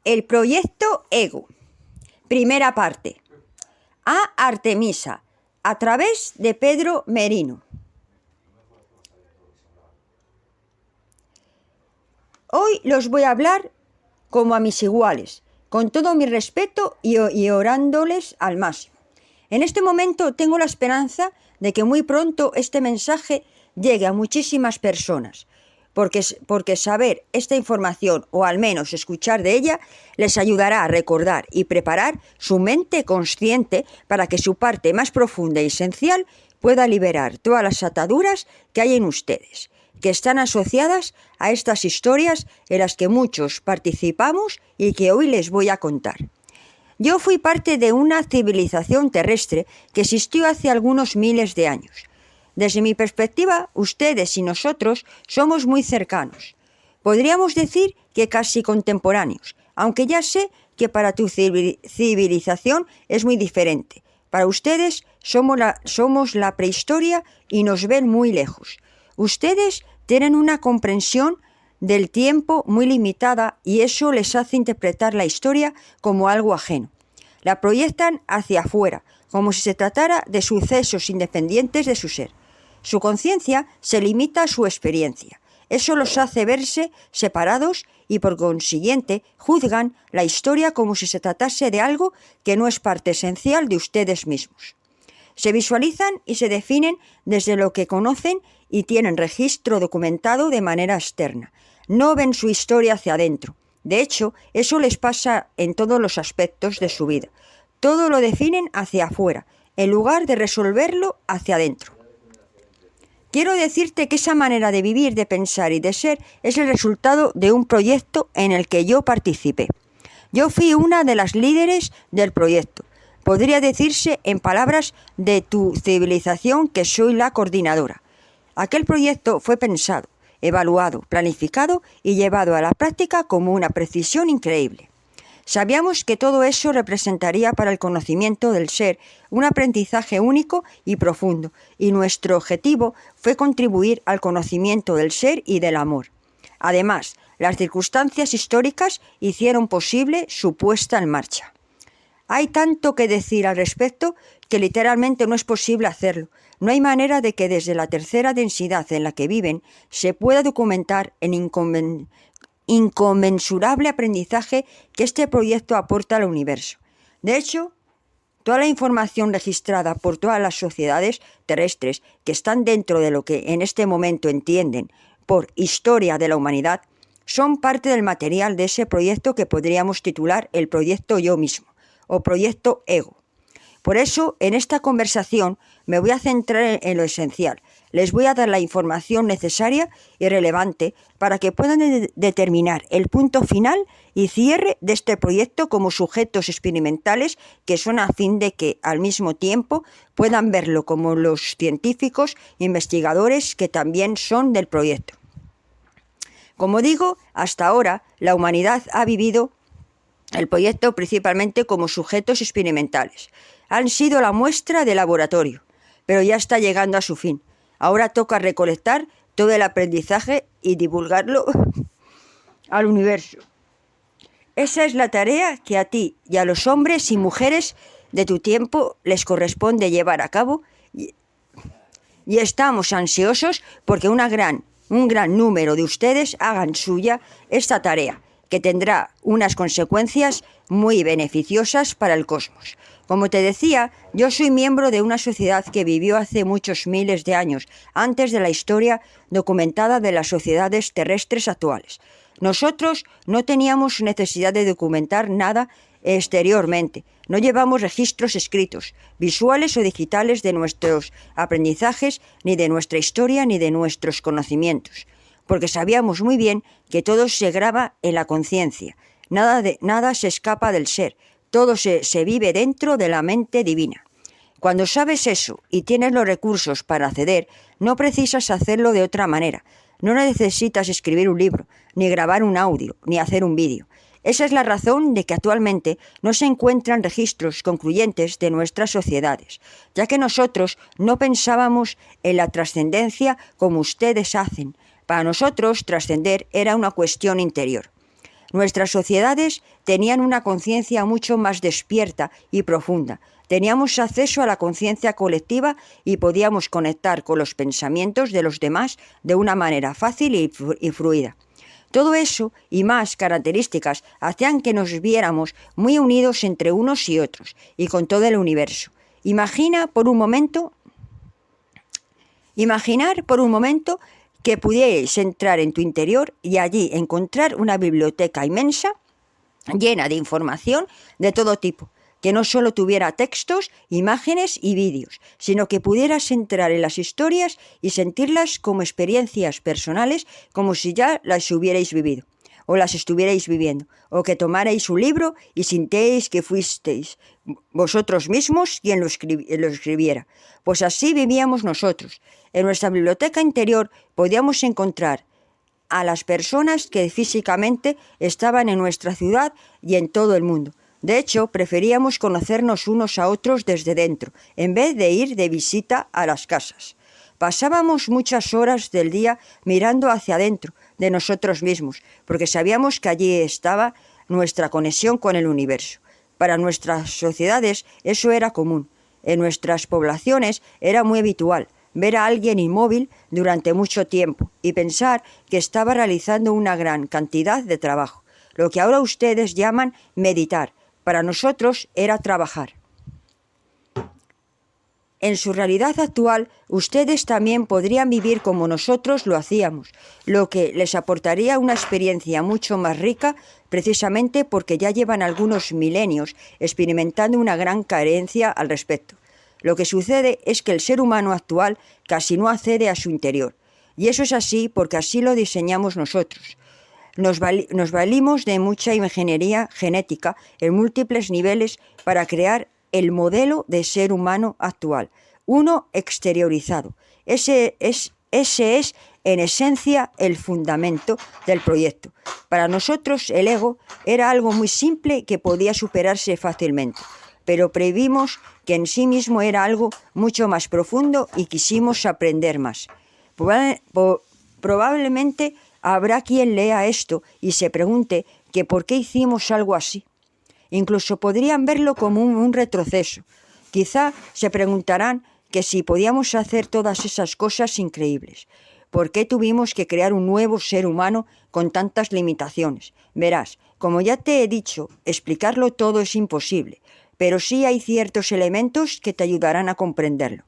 El proyecto Ego. Primera parte. A Artemisa, a través de Pedro Merino. Hoy los voy a hablar como a mis iguales, con todo mi respeto y orándoles al máximo. En este momento tengo la esperanza de que muy pronto este mensaje llegue a muchísimas personas, porque saber esta información, o al menos escuchar de ella, les ayudará a recordar y preparar su mente consciente para que su parte más profunda y esencial pueda liberar todas las ataduras que hay en ustedes, que están asociadas a estas historias en las que muchos participamos y que hoy les voy a contar. Yo fui parte de una civilización terrestre que existió hace algunos miles de años. Desde mi perspectiva, ustedes y nosotros somos muy cercanos. Podríamos decir que casi contemporáneos, aunque ya sé que para tu civilización es muy diferente. Para ustedes somos la prehistoria y nos ven muy lejos. Ustedes tienen una comprensión del tiempo muy limitada y eso les hace interpretar la historia como algo ajeno. La proyectan hacia afuera, como si se tratara de sucesos independientes de su ser. Su conciencia se limita a su experiencia. Eso los hace verse separados y por consiguiente juzgan la historia como si se tratase de algo que no es parte esencial de ustedes mismos. Se visualizan y se definen desde lo que conocen y tienen registro documentado de manera externa. No ven su historia hacia adentro. De hecho, eso les pasa en todos los aspectos de su vida. Todo lo definen hacia afuera, en lugar de resolverlo hacia adentro. Quiero decirte que esa manera de vivir, de pensar y de ser es el resultado de un proyecto en el que yo participé. Yo fui una de las líderes del proyecto. Podría decirse en palabras de tu civilización que soy la coordinadora. Aquel proyecto fue pensado, evaluado, planificado y llevado a la práctica con una precisión increíble. Sabíamos que todo eso representaría para el conocimiento del ser un aprendizaje único y profundo, y nuestro objetivo fue contribuir al conocimiento del ser y del amor. Además, las circunstancias históricas hicieron posible su puesta en marcha. Hay tanto que decir al respecto que literalmente no es posible hacerlo. No hay manera de que desde la tercera densidad en la que viven se pueda documentar el inconmensurable aprendizaje que este proyecto aporta al universo. De hecho, toda la información registrada por todas las sociedades terrestres que están dentro de lo que en este momento entienden por historia de la humanidad son parte del material de ese proyecto que podríamos titular el proyecto Yo Mismo o proyecto Ego. Por eso, en esta conversación me voy a centrar en lo esencial. Les voy a dar la información necesaria y relevante para que puedan determinar el punto final y cierre de este proyecto como sujetos experimentales que son a fin de que, al mismo tiempo, puedan verlo como los científicos investigadores que también son del proyecto. Como digo, hasta ahora la humanidad ha vivido el proyecto principalmente como sujetos experimentales. Han sido la muestra de laboratorio, pero ya está llegando a su fin. Ahora toca recolectar todo el aprendizaje y divulgarlo al universo. Esa es la tarea que a ti y a los hombres y mujeres de tu tiempo les corresponde llevar a cabo y estamos ansiosos porque un gran número de ustedes hagan suya esta tarea, que tendrá unas consecuencias muy beneficiosas para el cosmos. Como te decía, yo soy miembro de una sociedad que vivió hace muchos miles de años, antes de la historia documentada de las sociedades terrestres actuales. Nosotros no teníamos necesidad de documentar nada exteriormente. No llevamos registros escritos, visuales o digitales de nuestros aprendizajes, ni de nuestra historia, ni de nuestros conocimientos, porque sabíamos muy bien que todo se graba en la conciencia, nada se escapa del ser, todo se vive dentro de la mente divina. Cuando sabes eso y tienes los recursos para acceder, no precisas hacerlo de otra manera. No necesitas escribir un libro, ni grabar un audio, ni hacer un vídeo. Esa es la razón de que actualmente no se encuentran registros concluyentes de nuestras sociedades, ya que nosotros no pensábamos en la trascendencia como ustedes hacen. Para nosotros, trascender era una cuestión interior. Nuestras sociedades tenían una conciencia mucho más despierta y profunda. Teníamos acceso a la conciencia colectiva y podíamos conectar con los pensamientos de los demás de una manera fácil y fluida. Todo eso y más características hacían que nos viéramos muy unidos entre unos y otros y con todo el universo. Imaginar por un momento que pudierais entrar en tu interior y allí encontrar una biblioteca inmensa llena de información de todo tipo, que no solo tuviera textos, imágenes y vídeos, sino que pudieras entrar en las historias y sentirlas como experiencias personales, como si ya las hubierais vivido, o las estuvierais viviendo, o que tomarais un libro y sintéis que fuisteis vosotros mismos quien lo escribiera. Pues así vivíamos nosotros. En nuestra biblioteca interior podíamos encontrar a las personas que físicamente estaban en nuestra ciudad y en todo el mundo. De hecho, preferíamos conocernos unos a otros desde dentro, en vez de ir de visita a las casas. Pasábamos muchas horas del día mirando hacia adentro de nosotros mismos, porque sabíamos que allí estaba nuestra conexión con el universo. Para nuestras sociedades eso era común. En nuestras poblaciones era muy habitual ver a alguien inmóvil durante mucho tiempo y pensar que estaba realizando una gran cantidad de trabajo. Lo que ahora ustedes llaman meditar, para nosotros era trabajar. En su realidad actual, ustedes también podrían vivir como nosotros lo hacíamos, lo que les aportaría una experiencia mucho más rica, precisamente porque ya llevan algunos milenios experimentando una gran carencia al respecto. Lo que sucede es que el ser humano actual casi no accede a su interior, y eso es así porque así lo diseñamos nosotros. Nos valimos de mucha ingeniería genética en múltiples niveles para crear el modelo de ser humano actual, uno exteriorizado. Ese es en esencia el fundamento del proyecto. Para nosotros el ego era algo muy simple que podía superarse fácilmente, pero previmos que en sí mismo era algo mucho más profundo y quisimos aprender más. Probablemente habrá quien lea esto y se pregunte que por qué hicimos algo así. Incluso podrían verlo como un retroceso. Quizá se preguntarán que si podíamos hacer todas esas cosas increíbles, ¿por qué tuvimos que crear un nuevo ser humano con tantas limitaciones? Verás, como ya te he dicho, explicarlo todo es imposible, pero sí hay ciertos elementos que te ayudarán a comprenderlo.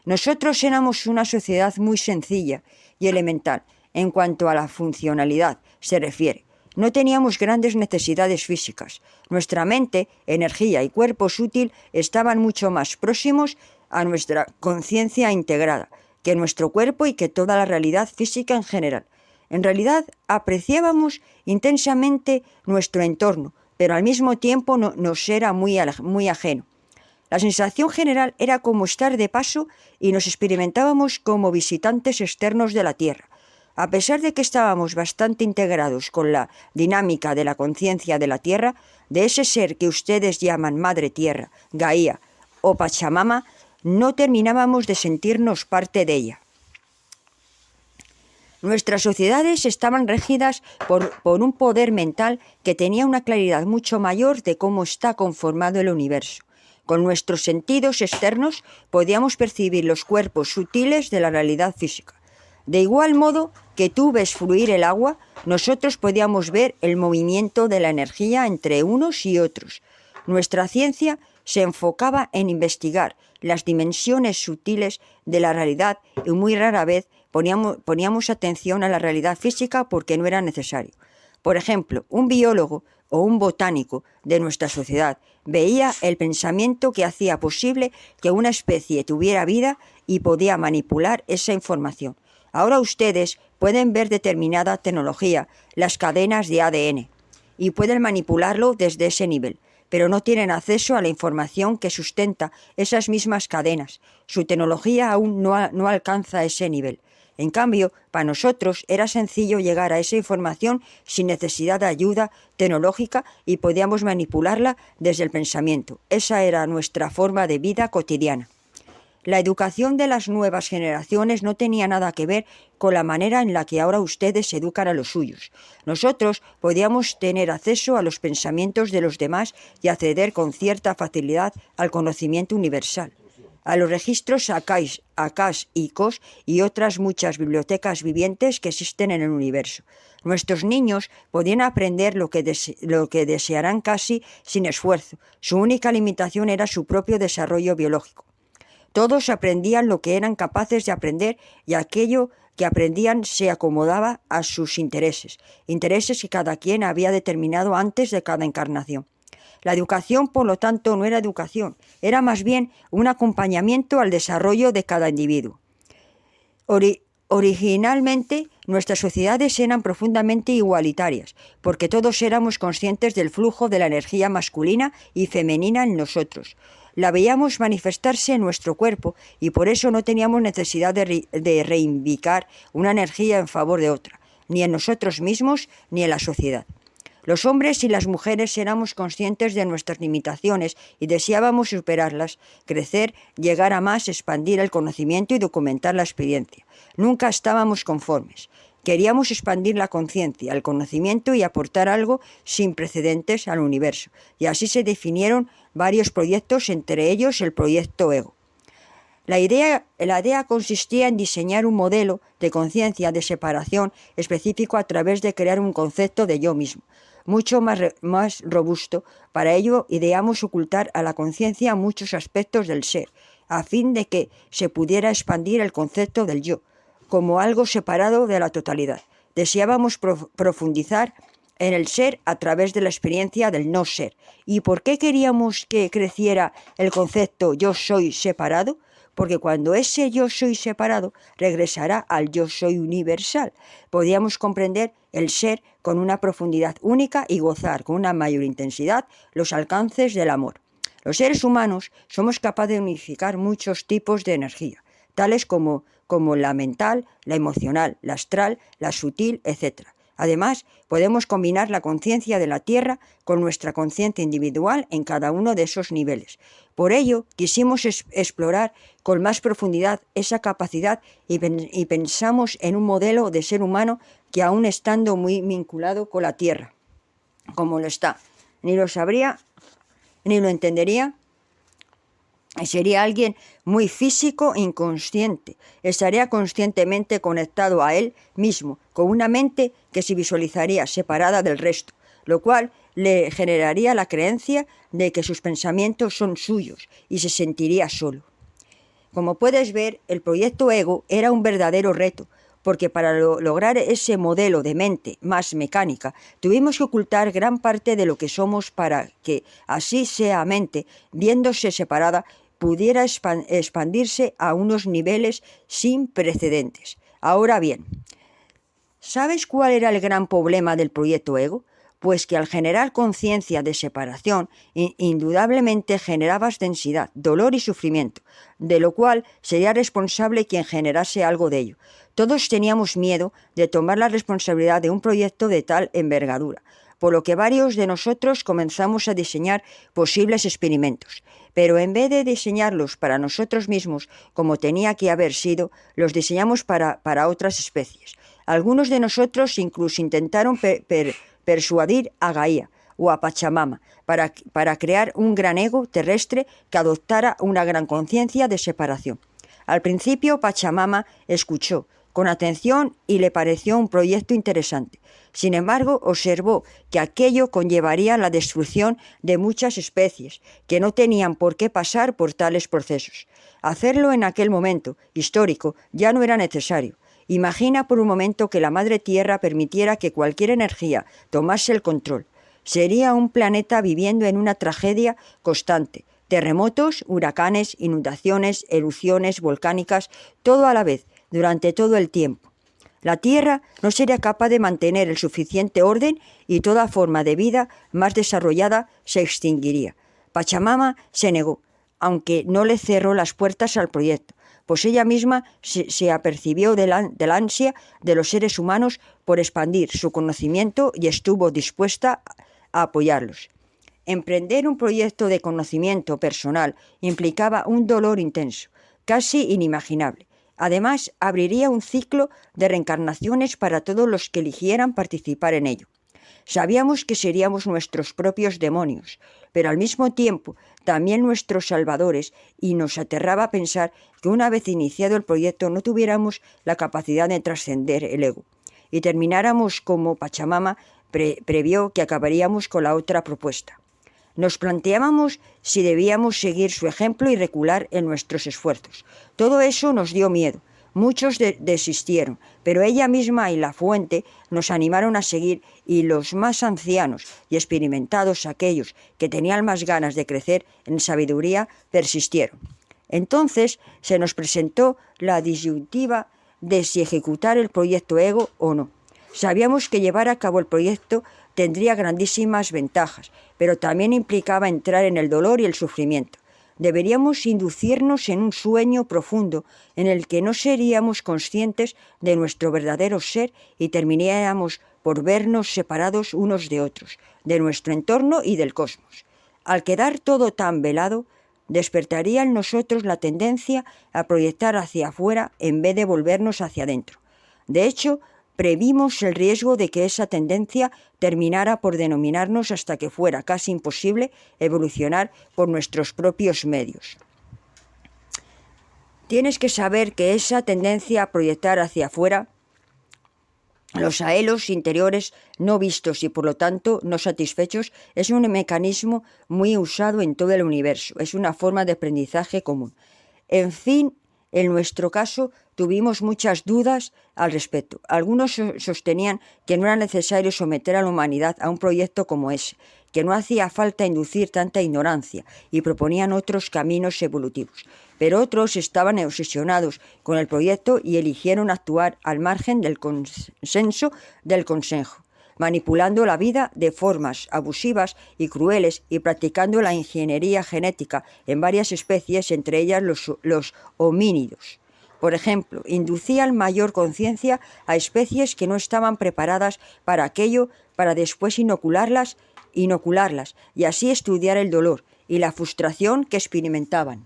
Nosotros éramos una sociedad muy sencilla y elemental en cuanto a la funcionalidad se refiere. No teníamos grandes necesidades físicas. Nuestra mente, energía y cuerpo sutil estaban mucho más próximos a nuestra conciencia integrada que nuestro cuerpo y que toda la realidad física en general. En realidad apreciábamos intensamente nuestro entorno, pero al mismo tiempo nos era muy ajeno. La sensación general era como estar de paso y nos experimentábamos como visitantes externos de la Tierra. A pesar de que estábamos bastante integrados con la dinámica de la conciencia de la Tierra, de ese ser que ustedes llaman Madre Tierra, Gaia o Pachamama, no terminábamos de sentirnos parte de ella. Nuestras sociedades estaban regidas por un poder mental que tenía una claridad mucho mayor de cómo está conformado el universo. Con nuestros sentidos externos podíamos percibir los cuerpos sutiles de la realidad física. De igual modo que tú ves fluir el agua, nosotros podíamos ver el movimiento de la energía entre unos y otros. Nuestra ciencia se enfocaba en investigar las dimensiones sutiles de la realidad y muy rara vez poníamos atención a la realidad física porque no era necesario. Por ejemplo, un biólogo o un botánico de nuestra sociedad veía el pensamiento que hacía posible que una especie tuviera vida y podía manipular esa información. Ahora ustedes pueden ver determinada tecnología, las cadenas de ADN, y pueden manipularlo desde ese nivel, pero no tienen acceso a la información que sustenta esas mismas cadenas. Su tecnología aún no alcanza ese nivel. En cambio, para nosotros era sencillo llegar a esa información sin necesidad de ayuda tecnológica y podíamos manipularla desde el pensamiento. Esa era nuestra forma de vida cotidiana. La educación de las nuevas generaciones no tenía nada que ver con la manera en la que ahora ustedes educan a los suyos. Nosotros podíamos tener acceso a los pensamientos de los demás y acceder con cierta facilidad al conocimiento universal, a los registros acásicos y otras muchas bibliotecas vivientes que existen en el universo. Nuestros niños podían aprender lo que desearán casi sin esfuerzo. Su única limitación era su propio desarrollo biológico. Todos aprendían lo que eran capaces de aprender y aquello que aprendían se acomodaba a sus intereses que cada quien había determinado antes de cada encarnación. La educación, por lo tanto, no era educación, era más bien un acompañamiento al desarrollo de cada individuo. Originalmente, nuestras sociedades eran profundamente igualitarias, porque todos éramos conscientes del flujo de la energía masculina y femenina en nosotros. La veíamos manifestarse en nuestro cuerpo y por eso no teníamos necesidad de reivindicar una energía en favor de otra, ni en nosotros mismos ni en la sociedad. Los hombres y las mujeres éramos conscientes de nuestras limitaciones y deseábamos superarlas, crecer, llegar a más, expandir el conocimiento y documentar la experiencia. Nunca estábamos conformes. Queríamos expandir la conciencia, el conocimiento y aportar algo sin precedentes al universo. Y así se definieron varios proyectos, entre ellos el proyecto Ego. La idea consistía en diseñar un modelo de conciencia de separación específico a través de crear un concepto de yo mismo, mucho más robusto. Para ello, ideamos ocultar a la conciencia muchos aspectos del ser, a fin de que se pudiera expandir el concepto del yo, como algo separado de la totalidad. Deseábamos profundizar en el ser a través de la experiencia del no ser. ¿Y por qué queríamos que creciera el concepto yo soy separado? Porque cuando ese yo soy separado regresará al yo soy universal. Podíamos comprender el ser con una profundidad única y gozar con una mayor intensidad los alcances del amor. Los seres humanos somos capaces de unificar muchos tipos de energía, tales como la mental, la emocional, la astral, la sutil, etc. Además, podemos combinar la conciencia de la Tierra con nuestra conciencia individual en cada uno de esos niveles. Por ello, quisimos explorar con más profundidad esa capacidad y pensamos en un modelo de ser humano que, aún estando muy vinculado con la Tierra, como lo está, ni lo sabría, ni lo entendería. Sería alguien muy físico, inconsciente. Estaría conscientemente conectado a él mismo, con una mente que se visualizaría separada del resto, lo cual le generaría la creencia de que sus pensamientos son suyos y se sentiría solo. Como puedes ver, el proyecto Ego era un verdadero reto, porque para lograr ese modelo de mente más mecánica, tuvimos que ocultar gran parte de lo que somos para que así sea mente, viéndose separada, pudiera expandirse a unos niveles sin precedentes. Ahora bien, ¿sabes cuál era el gran problema del proyecto Ego? Pues que al generar conciencia de separación, indudablemente generabas densidad, dolor y sufrimiento, de lo cual sería responsable quien generase algo de ello. Todos teníamos miedo de tomar la responsabilidad de un proyecto de tal envergadura, por lo que varios de nosotros comenzamos a diseñar posibles experimentos. Pero en vez de diseñarlos para nosotros mismos, como tenía que haber sido, los diseñamos para otras especies. Algunos de nosotros incluso intentaron persuadir a Gaia o a Pachamama para crear un gran ego terrestre que adoptara una gran conciencia de separación. Al principio Pachamama escuchó con atención y le pareció un proyecto interesante. Sin embargo, observó que aquello conllevaría la destrucción de muchas especies que no tenían por qué pasar por tales procesos. Hacerlo en aquel momento histórico ya no era necesario. Imagina por un momento que la Madre Tierra permitiera que cualquier energía tomase el control. Sería un planeta viviendo en una tragedia constante. Terremotos, huracanes, inundaciones, erupciones volcánicas, todo a la vez, durante todo el tiempo. La Tierra no sería capaz de mantener el suficiente orden y toda forma de vida más desarrollada se extinguiría. Pachamama se negó, aunque no le cerró las puertas al proyecto, pues ella misma se apercibió de la ansia de los seres humanos por expandir su conocimiento y estuvo dispuesta a apoyarlos. Emprender un proyecto de conocimiento personal implicaba un dolor intenso, casi inimaginable. Además, abriría un ciclo de reencarnaciones para todos los que eligieran participar en ello. Sabíamos que seríamos nuestros propios demonios, pero al mismo tiempo también nuestros salvadores, y nos aterraba pensar que una vez iniciado el proyecto no tuviéramos la capacidad de trascender el ego y termináramos como Pachamama previó que acabaríamos con la otra propuesta. Nos planteábamos si debíamos seguir su ejemplo y recular en nuestros esfuerzos. Todo eso nos dio miedo. Muchos desistieron, pero ella misma y la fuente nos animaron a seguir, y los más ancianos y experimentados, aquellos que tenían más ganas de crecer en sabiduría, persistieron. Entonces se nos presentó la disyuntiva de si ejecutar el proyecto ego o no. Sabíamos que llevar a cabo el proyecto tendría grandísimas ventajas, pero también implicaba entrar en el dolor y el sufrimiento. Deberíamos inducirnos en un sueño profundo en el que no seríamos conscientes de nuestro verdadero ser y terminaríamos por vernos separados unos de otros, de nuestro entorno y del cosmos. Al quedar todo tan velado, despertaría en nosotros la tendencia a proyectar hacia afuera en vez de volvernos hacia adentro. De hecho, previmos el riesgo de que esa tendencia terminara por denominarnos hasta que fuera casi imposible evolucionar por nuestros propios medios. Tienes que saber que esa tendencia a proyectar hacia afuera los anhelos interiores no vistos y por lo tanto no satisfechos es un mecanismo muy usado en todo el universo. Es una forma de aprendizaje común. En fin, en nuestro caso tuvimos muchas dudas al respecto. Algunos sostenían que no era necesario someter a la humanidad a un proyecto como ese, que no hacía falta inducir tanta ignorancia, y proponían otros caminos evolutivos. Pero otros estaban obsesionados con el proyecto y eligieron actuar al margen del consenso del consejo, manipulando la vida de formas abusivas y crueles y practicando la ingeniería genética en varias especies, entre ellas los homínidos. Por ejemplo, inducían mayor conciencia a especies que no estaban preparadas para aquello, para después inocularlas y así estudiar el dolor y la frustración que experimentaban.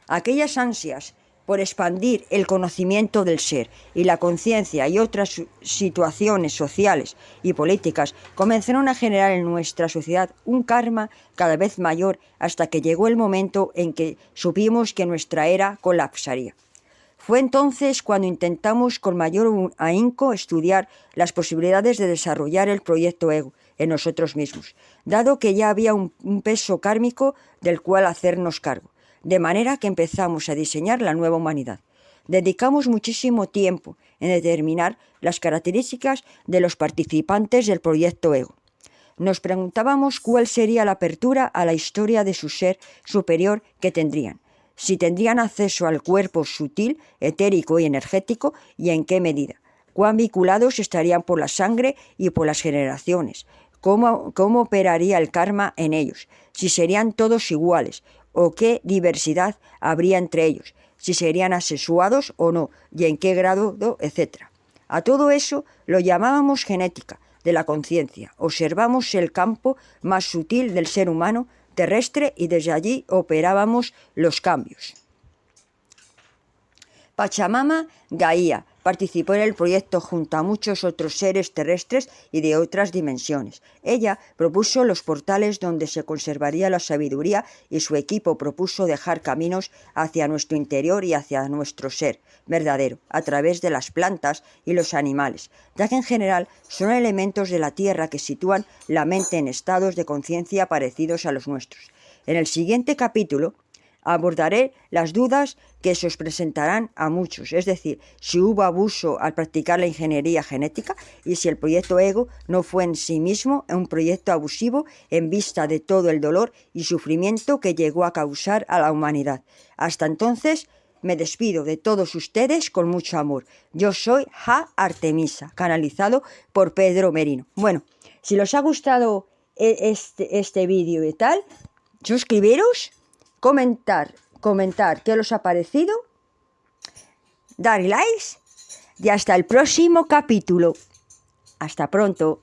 Aquellas ansias por expandir el conocimiento del ser y la conciencia y otras situaciones sociales y políticas comenzaron a generar en nuestra sociedad un karma cada vez mayor, hasta que llegó el momento en que supimos que nuestra era colapsaría. Fue entonces cuando intentamos con mayor ahínco estudiar las posibilidades de desarrollar el proyecto ego en nosotros mismos, dado que ya había un peso kármico del cual hacernos cargo. De manera que empezamos a diseñar la nueva humanidad. Dedicamos muchísimo tiempo en determinar las características de los participantes del proyecto ego. Nos preguntábamos cuál sería la apertura a la historia de su ser superior que tendrían, si tendrían acceso al cuerpo sutil, etérico y energético, y en qué medida, cuán vinculados estarían por la sangre y por las generaciones, cómo operaría el karma en ellos, si serían todos iguales, o qué diversidad habría entre ellos, si serían asexuados o no, y en qué grado, etc. A todo eso lo llamábamos genética de la conciencia. Observamos el campo más sutil del ser humano terrestre y desde allí operábamos los cambios. Pachamama Gaia participó en el proyecto junto a muchos otros seres terrestres y de otras dimensiones. Ella propuso los portales donde se conservaría la sabiduría, y su equipo propuso dejar caminos hacia nuestro interior y hacia nuestro ser verdadero a través de las plantas y los animales, ya que en general son elementos de la tierra que sitúan la mente en estados de conciencia parecidos a los nuestros. En el siguiente capítulo abordaré las dudas que se os presentarán a muchos, es decir, si hubo abuso al practicar la ingeniería genética y si el proyecto ego no fue en sí mismo un proyecto abusivo en vista de todo el dolor y sufrimiento que llegó a causar a la humanidad. Hasta entonces, me despido de todos ustedes con mucho amor. Yo soy Ja Artemisa, canalizado por Pedro Merino. Bueno, si os ha gustado este vídeo y tal, suscribiros, comentar qué os ha parecido, dar likes y hasta el próximo capítulo. Hasta pronto.